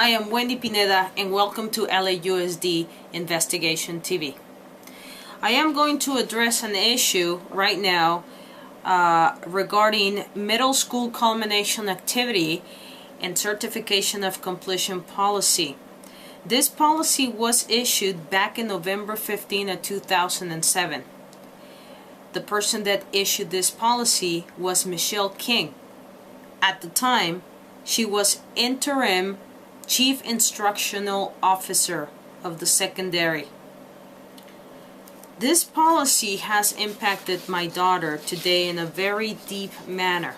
I am Wendy Pineda and welcome to LAUSD Investigation TV. I am going to address an issue right now regarding middle school culmination activity and certification of completion policy. This policy was issued back in November 15 of 2007. The person that issued this policy was Michelle King. At the time, she was interim Chief Instructional Officer of the secondary. This policy has impacted my daughter today in a very deep manner.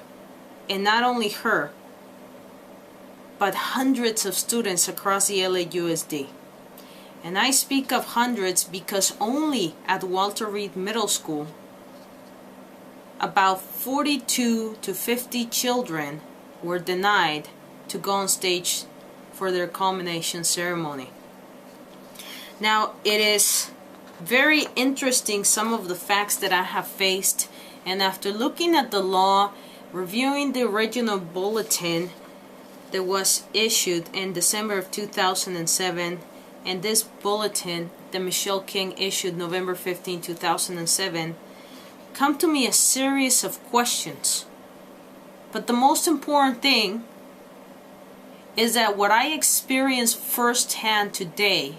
And not only her, but hundreds of students across the LAUSD. And I speak of hundreds because only at Walter Reed Middle School, about 42 to 50 children were denied to go on stage for their culmination ceremony. Now, it is very interesting some of the facts that I have faced, and after looking at the law, reviewing the original bulletin that was issued in December of 2007, and this bulletin that Michelle King issued November 15, 2007, come to me a series of questions. But the most important thing is that what I experienced firsthand today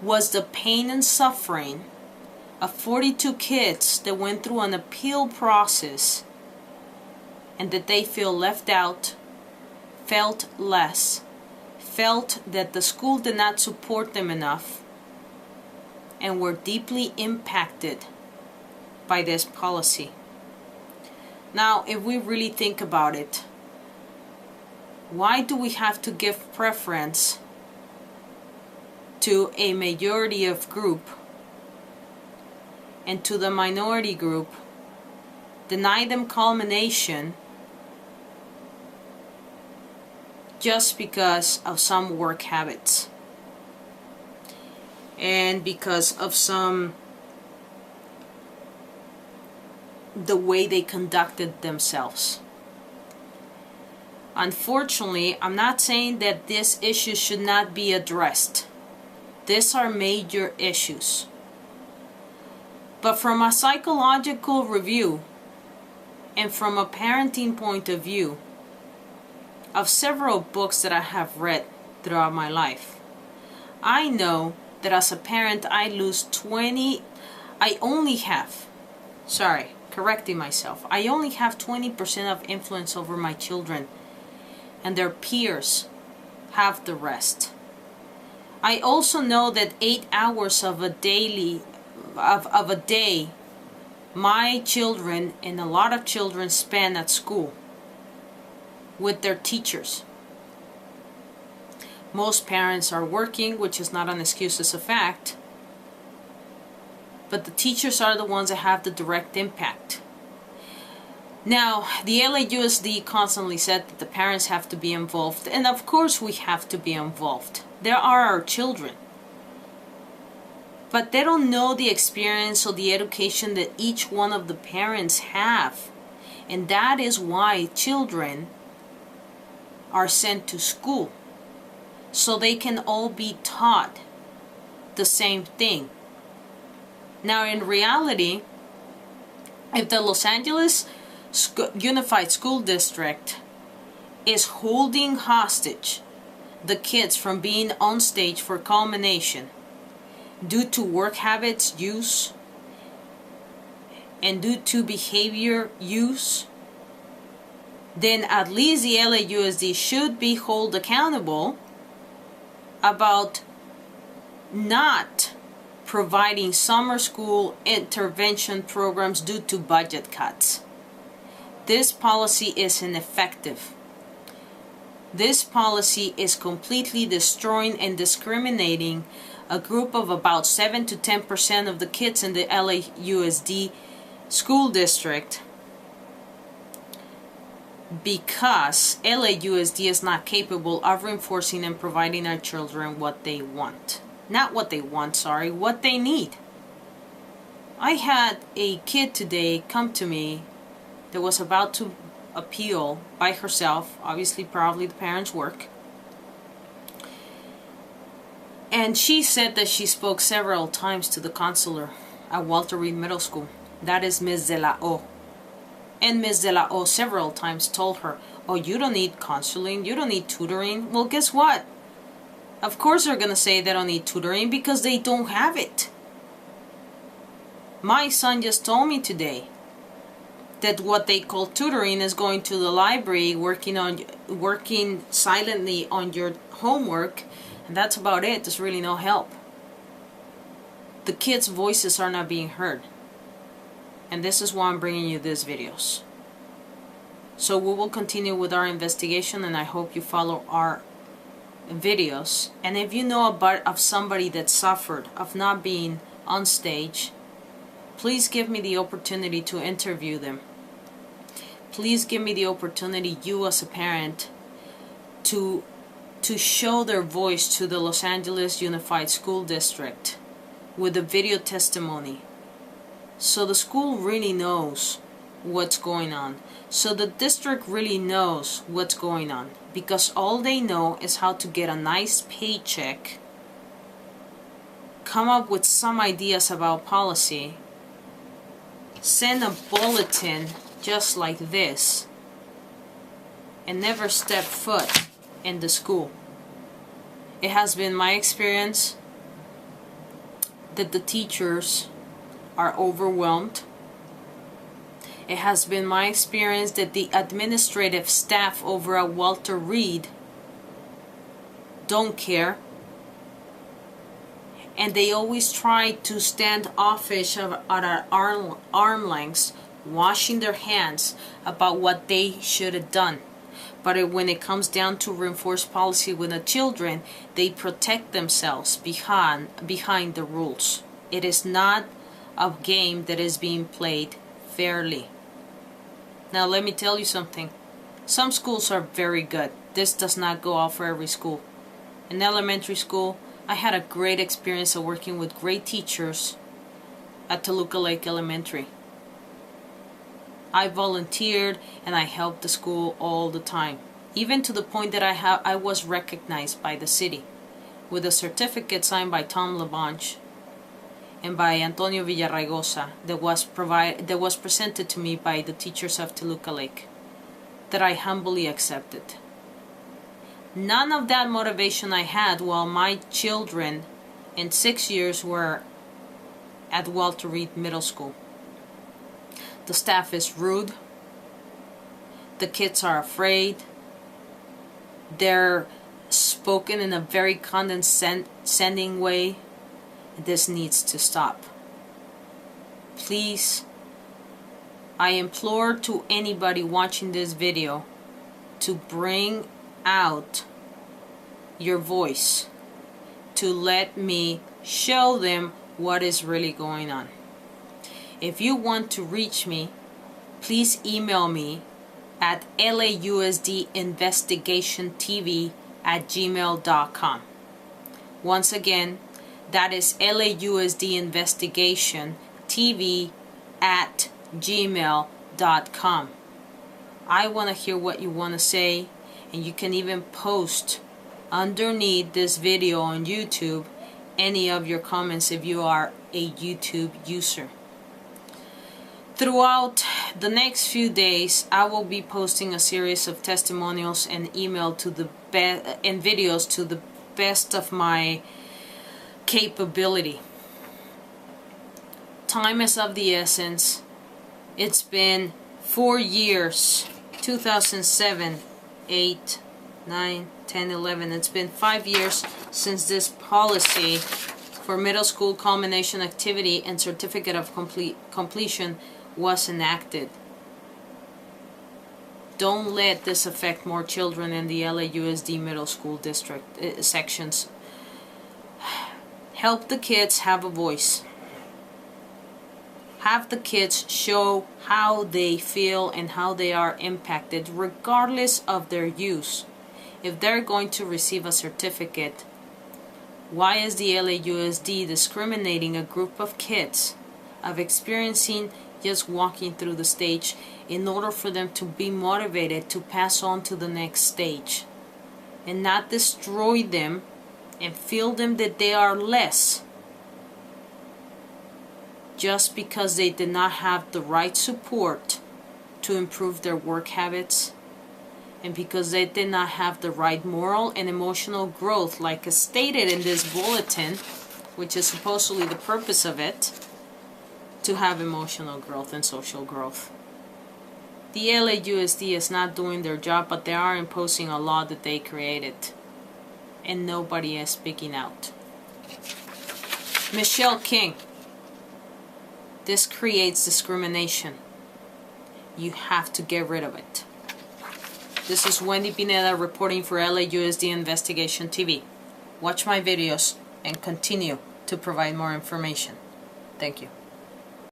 was the pain and suffering of 42 kids that went through an appeal process and that they feel left out, felt less, felt that the school did not support them enough, and were deeply impacted by this policy. Now, if we really think about it, why do we have to give preference to a majority of group and to the minority group, deny them culmination just because of some work habits and because of the way they conducted themselves? Unfortunately, I'm not saying that this issue should not be addressed. These are major issues. But from a psychological review and from a parenting point of view of several books that I have read throughout my life, I know that as a parent I only have 20% of influence over my children, and their peers have the rest. I also know that 8 hours of a day my children and a lot of children spend at school with their teachers. Most parents are working, which is not an excuse, it's a fact, but the teachers are the ones that have the direct impact. Now, the LAUSD constantly said that the parents have to be involved, and of course we have to be involved. They are our children. But they don't know the experience or the education that each one of the parents have. And that is why children are sent to school, so they can all be taught the same thing. Now, in reality, if the Los Angeles Unified School District is holding hostage the kids from being on stage for culmination due to work habits use and due to behavior use, then at least the LAUSD should be held accountable about not providing summer school intervention programs due to budget cuts. This policy is ineffective. This policy is completely destroying and discriminating a group of about 7 to 10% of the kids in the LAUSD school district, because LAUSD is not capable of reinforcing and providing our children what they want. Not what they want, what they need. I had a kid today come to me that was about to appeal by herself, obviously probably the parents' work, And she said that she spoke several times to the counselor at Walter Reed Middle School. That is Ms. De La O. And Ms. De La O several times told her, oh, you don't need counseling, you don't need tutoring. Well, guess what? Of course they're going to say they don't need tutoring because they don't have it. My son just told me today that what they call tutoring is going to the library, working silently on your homework, and that's about it. There's really no help. The kids' voices are not being heard. And this is why I'm bringing you these videos. So we will continue with our investigation, and I hope you follow our videos. And if you know of somebody that suffered of not being on stage, please give me the opportunity to interview them. Please give me the opportunity, you as a parent, to show their voice to the Los Angeles Unified School District with a video testimony, so the school really knows what's going on, so the district really knows what's going on, because all they know is how to get a nice paycheck, come up with some ideas about policy, send a bulletin just like this, and never step foot in the school. It has been my experience that the teachers are overwhelmed. It has been my experience that the administrative staff over at Walter Reed don't care, and they always try to stand offish at arm lengths, washing their hands about what they should have done. But when it comes down to reinforced policy with the children, they protect themselves behind the rules. It is not a game that is being played fairly. Now let me tell you something. Some schools are very good. This does not go out for every school. In elementary school, I had a great experience of working with great teachers at Toluca Lake Elementary. I volunteered and I helped the school all the time, even to the point that I was recognized by the city with a certificate signed by Tom LaBonge and by Antonio Villaraigosa that was presented to me by the teachers of Toluca Lake, that I humbly accepted. None of that motivation I had while my children in 6 years were at Walter Reed Middle School. The staff is rude. The kids are afraid. They're spoken in a very condescending way. This needs to stop. Please, I implore to anybody watching this video to bring out your voice, to let me show them what is really going on. If you want to reach me, please email me at lausdinvestigationtv@gmail.com. Once again, that is lausdinvestigationtv@gmail.com. I want to hear what you want to say, and you can even post underneath this video on YouTube any of your comments if you are a YouTube user. Throughout the next few days, I will be posting a series of testimonials and videos to the best of my capability. Time is of the essence. It's been 4 years, 2007, 8, 9, 10, 11. It's been 5 years since this policy for middle school culmination activity and certificate of completion was enacted. Don't let this affect more children in the LAUSD middle school district sections. Help the kids have a voice. Have the kids show how they feel and how they are impacted regardless of their use. If they're going to receive a certificate, why is the LAUSD discriminating a group of kids of experiencing just walking through the stage in order for them to be motivated to pass on to the next stage and not destroy them and feel them that they are less just because they did not have the right support to improve their work habits, and because they did not have the right moral and emotional growth, like is stated in this bulletin, which is supposedly the purpose of it, to have emotional growth and social growth. The LAUSD is not doing their job, but they are imposing a law that they created, and nobody is speaking out. Michelle King, this creates discrimination. You have to get rid of it. This is Wendy Pineda reporting for LAUSD Investigation TV. Watch my videos and continue to provide more information. Thank you.